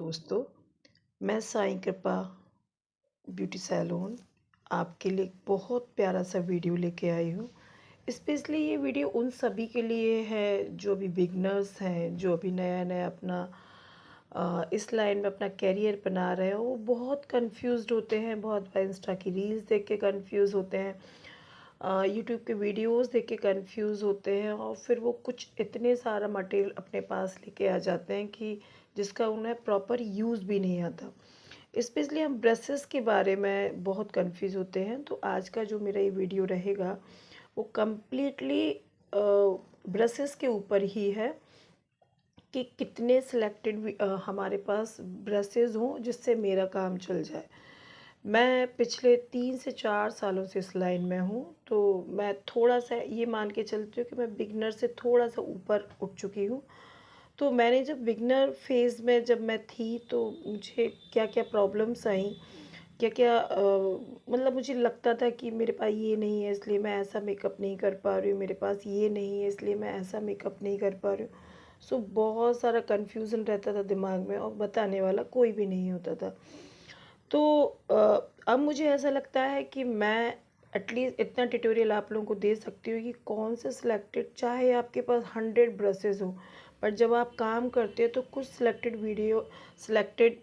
दोस्तों, मैं साईं कृपा ब्यूटी सैलून आपके लिए एक बहुत प्यारा सा वीडियो लेके आई हूँ। स्पेशली ये वीडियो उन सभी के लिए है जो अभी बिगनर्स हैं, जो अभी नया-नया अपना इस लाइन में अपना करियर बना रहे हो। वो बहुत कन्फ्यूज़्ड होते हैं, बहुत बार इंस्टा की रील्स देख के कन्फ्यूज़ होते हैं, यूट्यूब के वीडियोस देख के कंफ्यूज होते हैं और फिर वो कुछ इतने सारा मटेरियल अपने पास लेके आ जाते हैं कि जिसका उन्हें प्रॉपर यूज़ भी नहीं आता। स्पेशली हम ब्रशेस के बारे में बहुत कंफ्यूज होते हैं, तो आज का जो मेरा ये वीडियो रहेगा वो कम्प्लीटली ब्रशेस के ऊपर ही है कि कितने सिलेक्टेड हमारे पास ब्रशेज़ हों जिससे मेरा काम चल जाए। मैं पिछले 3 से 4 सालों से इस लाइन में हूँ, तो मैं थोड़ा-सा ये मान के चलती हूँ कि मैं बिगिनर से थोड़ा-सा ऊपर उठ चुकी हूँ। तो मैंने जब बिगिनर फ़ेज़ में जब मैं थी, तो मुझे क्या-क्या प्रॉब्लम्स आईं, क्या-क्या मतलब मुझे लगता था कि मेरे पास ये नहीं है इसलिए मैं ऐसा मेकअप नहीं कर पा रही हूँ, मेरे पास ये नहीं है इसलिए मैं ऐसा मेकअप नहीं कर पा रही हूँ। सो बहुत सारा कन्फ्यूज़न रहता था दिमाग में और बताने वाला कोई भी नहीं होता था। तो अब मुझे ऐसा लगता है कि मैं एटलीस्ट इतना ट्यूटोरियल आप लोगों को दे सकती हूँ कि कौन से सिलेक्टेड, चाहे आपके पास 100 ब्रशेज़ हो, बट जब आप काम करते हैं तो कुछ सिलेक्टेड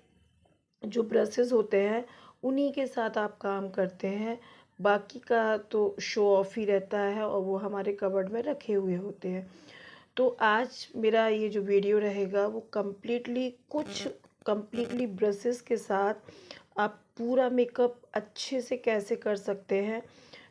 जो ब्रशेज़ होते हैं उन्हीं के साथ आप काम करते हैं। बाकी का तो शो ऑफ ही रहता है और वो हमारे कबर्ड में रखे हुए होते हैं। तो आज मेरा ये जो वीडियो रहेगा वो कंप्लीटली ब्रशेस के साथ आप पूरा मेकअप अच्छे से कैसे कर सकते हैं।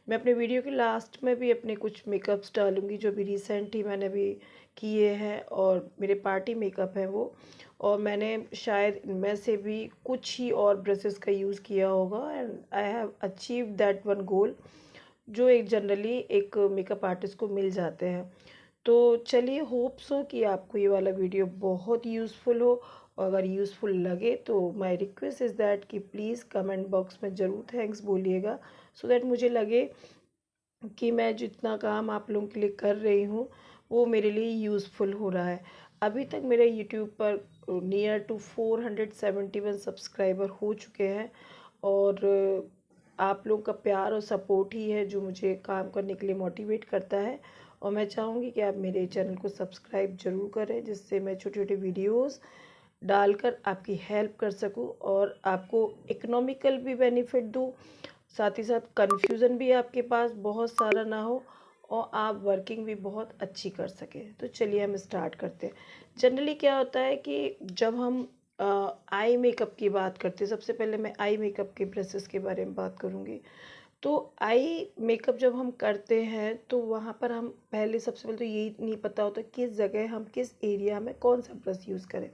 मैं अपने वीडियो के लास्ट में भी अपने कुछ मेकअप्स डालूँगी जो भी रिसेंट ही मैंने भी किए हैं और मेरे पार्टी मेकअप हैं वो। और मैंने शायद इनमें से भी कुछ ही और ब्रशेस का यूज़ किया होगा and I have achieved that one goal जो एक जनरली एक मेकअप आर्टिस्ट को मिल जाते हैं। तो चलिए, होप सो कि आपको ये वाला वीडियो बहुत यूज़फुल हो, और अगर यूज़फुल लगे तो माय रिक्वेस्ट इज़ दैट कि प्लीज़ कमेंट बॉक्स में ज़रूर थैंक्स बोलिएगा, सो दैट मुझे लगे कि मैं जितना काम आप लोगों के लिए कर रही हूँ वो मेरे लिए यूज़फुल हो रहा है। अभी तक मेरे यूट्यूब पर नियर टू 471 सब्सक्राइबर हो चुके हैं और आप लोग का प्यार और सपोर्ट ही है जो मुझे काम करने के लिए मोटिवेट करता है। और मैं चाहूँगी कि आप मेरे चैनल को सब्सक्राइब ज़रूर करें जिससे मैं छोटे-छोटे वीडियोस डालकर आपकी हेल्प कर सकूं और आपको इकोनॉमिकल भी बेनिफिट दूं, साथ ही साथ कन्फ्यूज़न भी आपके पास बहुत सारा ना हो और आप वर्किंग भी बहुत अच्छी कर सकें। तो चलिए हम स्टार्ट करते हैं। जनरली क्या होता है कि जब हम आई मेकअप की बात करते हैं, सबसे पहले मैं आई मेकअप के ब्रशेस के बारे में बात करूँगी। तो आई मेकअप जब हम करते हैं तो वहाँ पर हम पहले सबसे पहले तो यही नहीं पता होता किस जगह हम किस एरिया में कौन सा ब्रश यूज़ करें।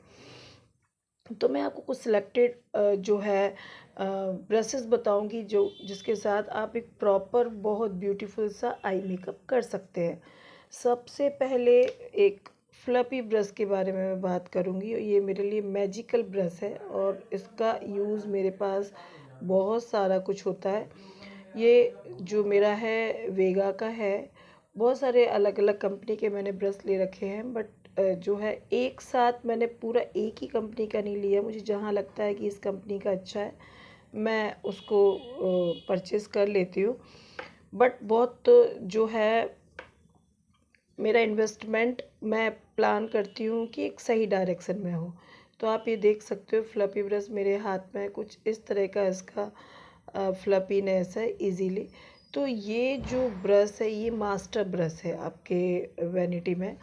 तो मैं आपको कुछ सिलेक्टेड जो है ब्रशेस बताऊंगी जो जिसके साथ आप एक प्रॉपर बहुत ब्यूटीफुल सा आई मेकअप कर सकते हैं। सबसे पहले एक फ्लफी ब्रश के बारे में मैं बात करूंगी। ये मेरे लिए मैजिकल ब्रश है और इसका यूज़ मेरे पास बहुत सारा कुछ होता है। ये जो मेरा है वेगा का है। बहुत सारे अलग अलग कंपनी के मैंने ब्रश ले रखे हैं, बट जो है एक साथ मैंने पूरा एक ही कंपनी का नहीं लिया। मुझे जहाँ लगता है कि इस कंपनी का अच्छा है मैं उसको परचेज़ कर लेती हूँ। बट बहुत जो है मेरा इन्वेस्टमेंट मैं प्लान करती हूँ कि एक सही डायरेक्शन में हो। तो आप ये देख सकते हो फ्लफी ब्रश मेरे हाथ में कुछ इस तरह का इसका फ्लफीनेस है इजीली। तो ये जो ब्रश है ये मास्टर ब्रश है आपके वैनिटी में,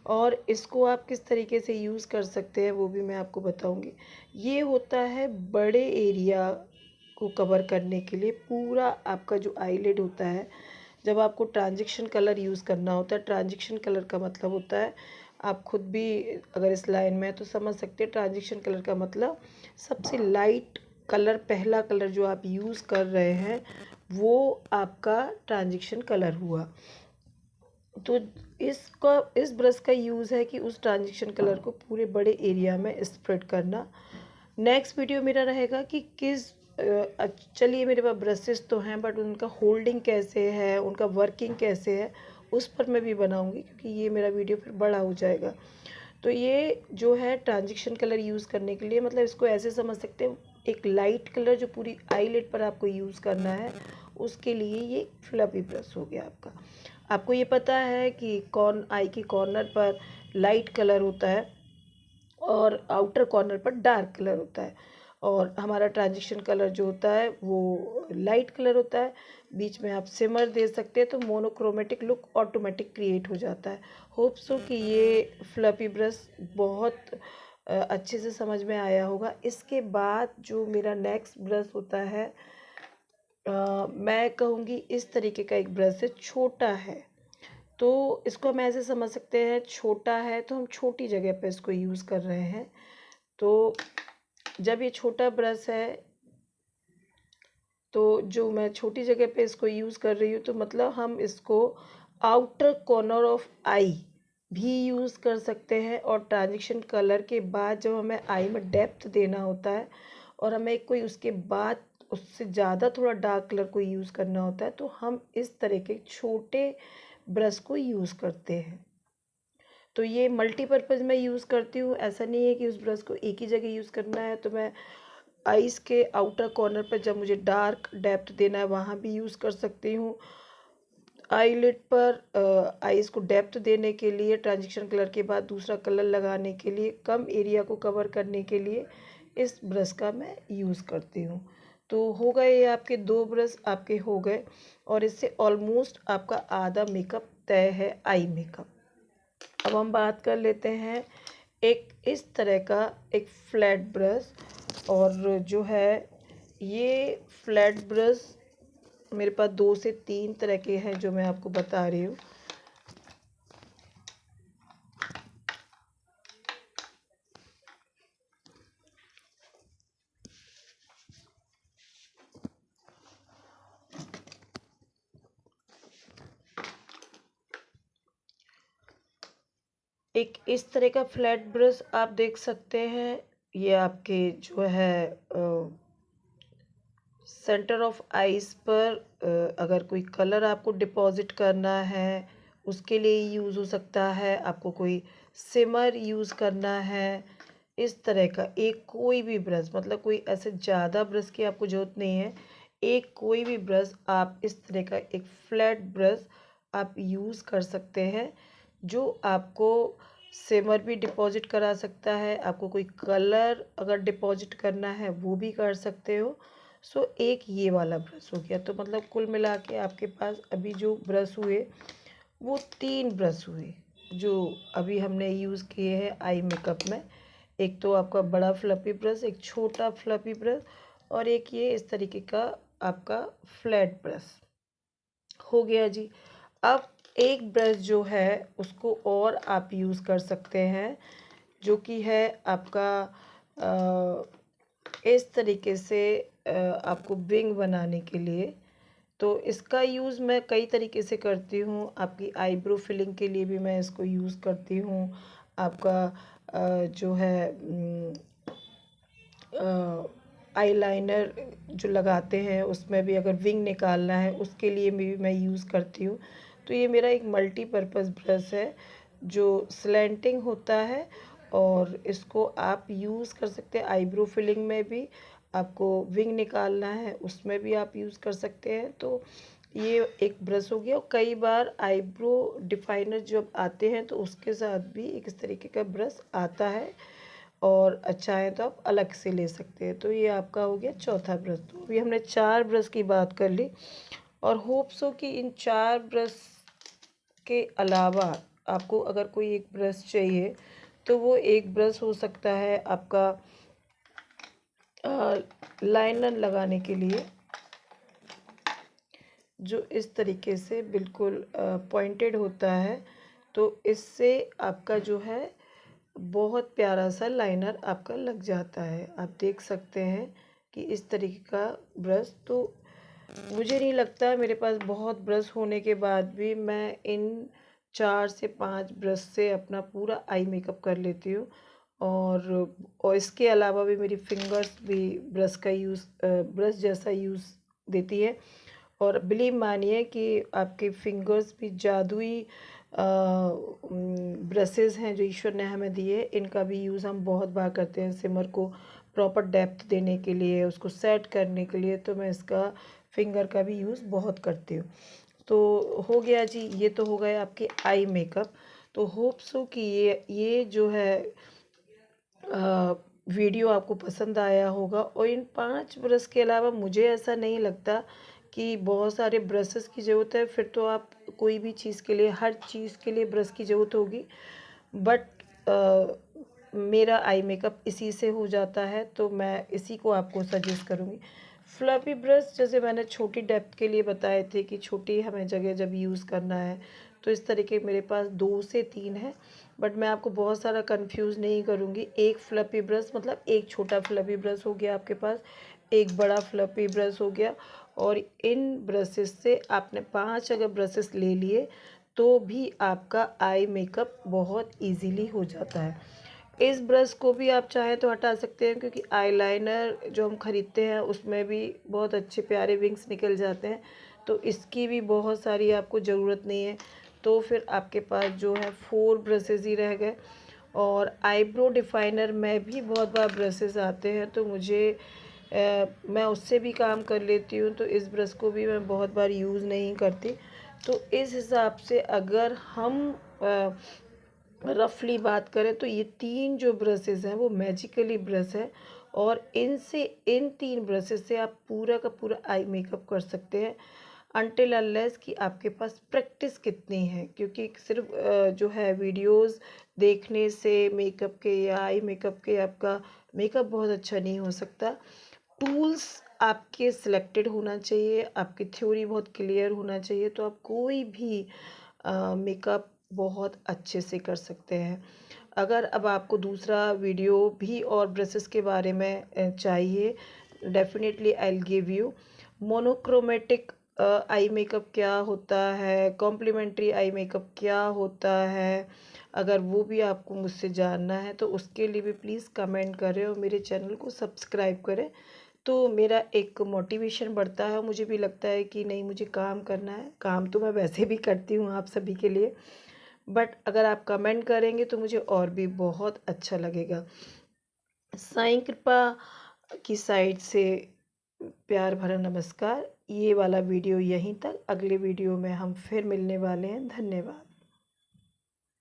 और इसको आप किस तरीके से यूज़ कर सकते हैं वो भी मैं आपको बताऊंगी। ये होता है बड़े एरिया को कवर करने के लिए। पूरा आपका जो आईलिड होता है, जब आपको ट्रांजिशन कलर यूज़ करना होता है, ट्रांजिशन कलर का मतलब होता है, आप खुद भी अगर इस लाइन में है तो समझ सकते हैं, ट्रांजिशन कलर का मतलब सबसे लाइट कलर, पहला कलर जो आप यूज़ कर रहे हैं वो आपका ट्रांजिशन कलर हुआ। तो इस ब्रश का यूज़ है कि उस ट्रांजिशन कलर को पूरे बड़े एरिया में स्प्रेड करना। नेक्स्ट वीडियो मेरा रहेगा कि चलिए मेरे पास ब्रशेस तो हैं बट उनका होल्डिंग कैसे है, उनका वर्किंग कैसे है, उस पर मैं भी बनाऊंगी क्योंकि ये मेरा वीडियो फिर बड़ा हो जाएगा। तो ये जो है ट्रांजिशन कलर यूज़ करने के लिए, मतलब इसको ऐसे समझ सकते हैं, एक लाइट कलर जो पूरी आईलिड पर आपको यूज़ करना है, उसके लिए ये फ्लफी ब्रश हो गया आपका। आपको ये पता है कि आई की कॉर्नर पर लाइट कलर होता है और आउटर कॉर्नर पर डार्क कलर होता है, और हमारा ट्रांजिशन कलर जो होता है वो लाइट कलर होता है। बीच में आप सिमर दे सकते हैं तो मोनोक्रोमेटिक लुक ऑटोमेटिक क्रिएट हो जाता है। होप सो कि ये फ्लफी ब्रश बहुत अच्छे से समझ में आया होगा। इसके बाद जो मेरा नेक्स्ट ब्रश होता है, मैं कहूँगी इस तरीके का एक ब्रश है, छोटा है। तो इसको हम ऐसे समझ सकते हैं, छोटा है तो हम छोटी जगह पे इसको यूज़ कर रहे हैं। तो जब ये छोटा ब्रश है तो जो मैं छोटी जगह पे इसको यूज़ कर रही हूँ, तो मतलब हम इसको आउटर कॉर्नर ऑफ आई भी यूज़ कर सकते हैं। और ट्रांजिशन कलर के बाद जब हमें आई में डेप्थ देना होता है और हमें कोई उसके बाद उससे ज़्यादा थोड़ा डार्क कलर को यूज़ करना होता है, तो हम इस तरह के छोटे ब्रश को यूज़ करते हैं। तो ये मल्टीपर्पज़ में यूज़ करती हूँ। ऐसा नहीं है कि उस ब्रश को एक ही जगह यूज़ करना है। तो मैं आइज़ के आउटर कॉर्नर पर जब मुझे डार्क डेप्थ देना है वहाँ भी यूज़ कर सकती हूँ। आईलिड पर आइज़ को डेप्थ देने के लिए, ट्रांजिशन कलर के बाद दूसरा कलर लगाने के लिए, कम एरिया को कवर करने के लिए इस ब्रश का मैं यूज़ करती हूँ। तो हो गए ये आपके 2 ब्रश आपके हो गए, और इससे ऑलमोस्ट आपका आधा मेकअप तय है, आई मेकअप। अब हम बात कर लेते हैं एक इस तरह का एक फ्लैट ब्रश। और जो है ये फ्लैट ब्रश मेरे पास 2 से 3 तरह के हैं जो मैं आपको बता रही हूँ। एक इस तरह का फ्लैट ब्रश आप देख सकते हैं। ये आपके जो है सेंटर ऑफ आइज़ पर अगर कोई कलर आपको डिपॉजिट करना है उसके लिए यूज़ हो सकता है। आपको कोई सिमर यूज़ करना है, इस तरह का एक कोई भी ब्रश, मतलब कोई ऐसे ज़्यादा ब्रश की आपको ज़रूरत नहीं है। एक कोई भी ब्रश आप इस तरह का एक फ्लैट ब्रश आप यूज़ कर सकते हैं, जो आपको सिमर भी डिपॉजिट करा सकता है। आपको कोई कलर अगर डिपॉजिट करना है वो भी कर सकते हो। सो एक ये वाला ब्रश हो गया। तो मतलब कुल मिला के आपके पास अभी जो ब्रश हुए वो 3 ब्रश हुए जो अभी हमने यूज़ किए हैं आई मेकअप में। एक तो आपका बड़ा फ्लफी ब्रश, एक छोटा फ्लफी ब्रश, और एक ये इस तरीके का आपका फ्लैट ब्रश हो गया जी। अब एक ब्रश जो है उसको और आप यूज़ कर सकते हैं, जो कि है आपका इस तरीके से आपको विंग बनाने के लिए। तो इसका यूज़ मैं कई तरीके से करती हूँ। आपकी आईब्रो फिलिंग के लिए भी मैं इसको यूज़ करती हूँ। आपका जो है आईलाइनर जो लगाते हैं उसमें भी अगर विंग निकालना है उसके लिए भी मैं यूज़ करती हूँ। तो ये मेरा एक मल्टीपर्पज़ ब्रश है जो स्लैंटिंग होता है, और इसको आप यूज़ कर सकते हैं आईब्रो फिलिंग में भी। आपको विंग निकालना है उसमें भी आप यूज़ कर सकते हैं। तो ये एक ब्रश हो गया। और कई बार आईब्रो डिफाइनर जब आते हैं तो उसके साथ भी एक इस तरीके का ब्रश आता है, और अच्छा है तो आप अलग से ले सकते हैं। तो ये आपका हो गया चौथा ब्रश। तो अभी हमने 4 ब्रश की बात कर ली, और होप्स हो कि इन 4 ब्रश के अलावा आपको अगर कोई एक ब्रश चाहिए तो वो एक ब्रश हो सकता है आपका लाइनर लगाने के लिए, जो इस तरीके से बिल्कुल पॉइंटेड होता है। तो इससे आपका जो है बहुत प्यारा सा लाइनर आपका लग जाता है। आप देख सकते हैं कि इस तरीके का ब्रश, तो मुझे नहीं लगता, मेरे पास बहुत ब्रश होने के बाद भी मैं इन 4 से 5 ब्रश से अपना पूरा आई मेकअप कर लेती हूँ। और इसके अलावा भी मेरी फिंगर्स भी ब्रश का यूज़ ब्रश जैसा यूज़ देती है। और बिलीव मानिए कि आपके फिंगर्स भी जादुई ब्रशेज़ हैं जो ईश्वर ने हमें दिए, इनका भी यूज़ हम बहुत बार करते हैं सिमर को प्रॉपर डेप्थ देने के लिए, उसको सेट करने के लिए। तो मैं इसका फिंगर का भी यूज़ बहुत करती हूँ। तो हो गया जी, ये तो हो गया आपके आई मेकअप। तो होप सो कि ये जो है वीडियो आपको पसंद आया होगा। और इन 5 ब्रश के अलावा मुझे ऐसा नहीं लगता कि बहुत सारे ब्रशेस की ज़रूरत है। फिर तो आप कोई भी चीज़ के लिए, हर चीज़ के लिए ब्रश की ज़रूरत होगी। बट मेरा आई मेकअप इसी से हो जाता है, तो मैं इसी को आपको सजेस्ट करूँगी। फ्लफ़ी ब्रश जैसे मैंने छोटी डेप्थ के लिए बताए थे कि छोटी हमें जगह जब यूज़ करना है, तो इस तरीके मेरे पास 2 से 3 है। बट मैं आपको बहुत सारा कंफ्यूज नहीं करूँगी। एक फ्लफ़ी ब्रश मतलब एक छोटा फ्लफ़ी ब्रश हो गया आपके पास, एक बड़ा फ्लफ़ी ब्रश हो गया। और इन ब्रशेस से आपने 5 अगर ब्रशेस ले लिए तो भी आपका आई मेकअप बहुत इजीली हो जाता है। इस ब्रश को भी आप चाहें तो हटा सकते हैं, क्योंकि आईलाइनर जो हम ख़रीदते हैं उसमें भी बहुत अच्छे प्यारे विंग्स निकल जाते हैं। तो इसकी भी बहुत सारी आपको ज़रूरत नहीं है। तो फिर आपके पास जो है 4 ब्रशेज़ ही रह गए। और आईब्रो डिफ़ाइनर में भी बहुत बार ब्रशेज़ आते हैं, तो मैं उससे भी काम कर लेती हूँ। तो इस ब्रश को भी मैं बहुत बार यूज़ नहीं करती। तो इस हिसाब से अगर हम रफली बात करें तो ये 3 जो ब्रशेज़ हैं वो मैजिकली ब्रश है। और इन 3 ब्रशेज़ से आप पूरा का पूरा आई मेकअप कर सकते हैं, अनटिल अनलेस कि आपके पास प्रैक्टिस कितनी है। क्योंकि सिर्फ जो है वीडियोस देखने से मेकअप के या आई मेकअप के आपका मेकअप बहुत अच्छा नहीं हो सकता। टूल्स आपके सिलेक्टेड होना चाहिए, आपकी थ्योरी बहुत क्लियर होना चाहिए, तो आप कोई भी मेकअप बहुत अच्छे से कर सकते हैं। अगर अब आपको दूसरा वीडियो भी और ब्रशेस के बारे में चाहिए, definitely I will give you. Monochromatic eye makeup क्या होता है, कॉम्प्लीमेंट्री आई मेकअप क्या होता है, अगर वो भी आपको मुझसे जानना है तो उसके लिए भी प्लीज़ कमेंट करें और मेरे चैनल को सब्सक्राइब करें। तो मेरा एक मोटिवेशन बढ़ता है, मुझे भी लगता है कि नहीं, मुझे काम करना है। काम तो मैं वैसे भी करती हूँ आप सभी के लिए, बट अगर आप कमेंट करेंगे तो मुझे और भी बहुत अच्छा लगेगा। साईं कृपा की साइड से प्यार भरा नमस्कार। ये वाला वीडियो यहीं तक, अगले वीडियो में हम फिर मिलने वाले हैं। धन्यवाद।